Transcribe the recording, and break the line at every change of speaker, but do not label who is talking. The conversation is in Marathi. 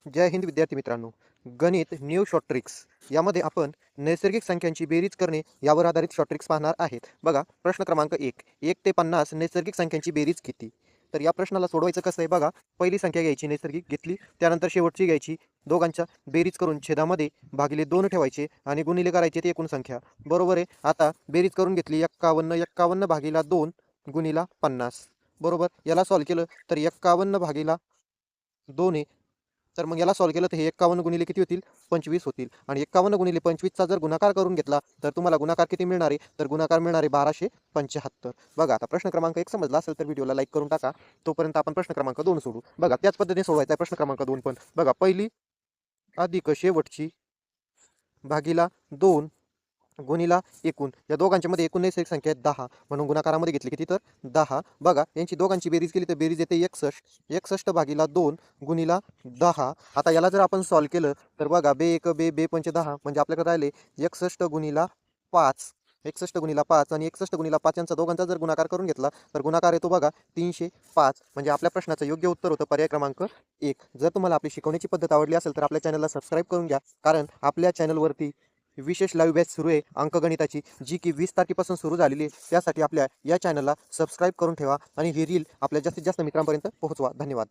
जय हिंद विद्यार्थी मित्रांनो. गणित न्यू शॉर्ट ट्रिक्स यामध्ये आपण नैसर्गिक संख्यांची बेरीज करणे यावर आधारित शॉर्ट ट्रिक्स पाहणार आहेत. बघा प्रश्न क्रमांक 1. 1 ते 50 नैसर्गिक संख्यांची बेरीज किती? तर या प्रश्नाला सोडवायचं कसं आहे बघा. पहिली संख्या घ्यायची नैसर्गिक घेतली, त्यानंतर शेवटची घ्यायची, दोघांच्या बेरीज करून छेदामध्ये भागिले 2 ठेवायचे आणि गुणिले करायचे ते एकूण संख्या. बरोबर आहे. आता बेरीज करून घेतली 51 51 भागिला 2 गुणिला 50. बरोबर. याला सॉल्व्ह केलं तर 51 भागिला 2 आहे. तर मग याला सॉल्व्ह केलं तर हे 51 गुणिले किती होतील? 25 होतील. आणि 51 गुणिले 25चा जर गुणाकार करून घेतला तर तुम्हाला गुणाकार किती मिळणार आहे? तर गुणाकार मिळणार आहे 1275. बघा आता प्रश्न क्रमांक 1 समजला असेल तर व्हिडिओला लाईक करून टाका. तोपर्यंत आपण प्रश्न क्रमांक 2 सोडू. बघा त्याच पद्धतीने सोडवायचा आहे प्रश्न क्रमांक 2 पण. बघा पहिली अधिक शेवटची भागिला 2 गुणिला एकूण. या दोघांच्या मध्ये एकूण नैसर्गिक संख्या आहे 10, म्हणून गुणाकारामध्ये घेतली किती तर 10. बघा यांची दोघांची बेरीज केली तर बेरीज येते 61. 61 भागिला 2 गुणिला 10. आता याला जर आपण सॉल्व्ह केलं तर बघा बे 1 बे बे 5 10 म्हणजे आपल्याकडे राहिले 61 गुणिला 5. 61 गुणिला 5 आणि 61 गुणिला 5 यांचा दोघांचा जर गुणाकार करून घेतला तर गुणाकार येतो बघा 305. म्हणजे आपल्या प्रश्नाचं योग्य उत्तर होतं पर्याय क्रमांक 1. जर तुम्हाला आपली शिकवण्याची पद्धत आवडली असेल तर आपल्या चॅनलला सबस्क्राईब करून घ्या, कारण आपल्या चॅनलवरती विशेष लाईव्ह बॅच सुरू आहे अंकगणिताची, जी की 20 तारखेपासून सुरू झालेली आहे. त्यासाठी आपल्या या चॅनलला सबस्क्राईब करून ठेवा आणि ही रील आपल्या जास्तीत जास्त मित्रांपर्यंत पोहोचवा. धन्यवाद.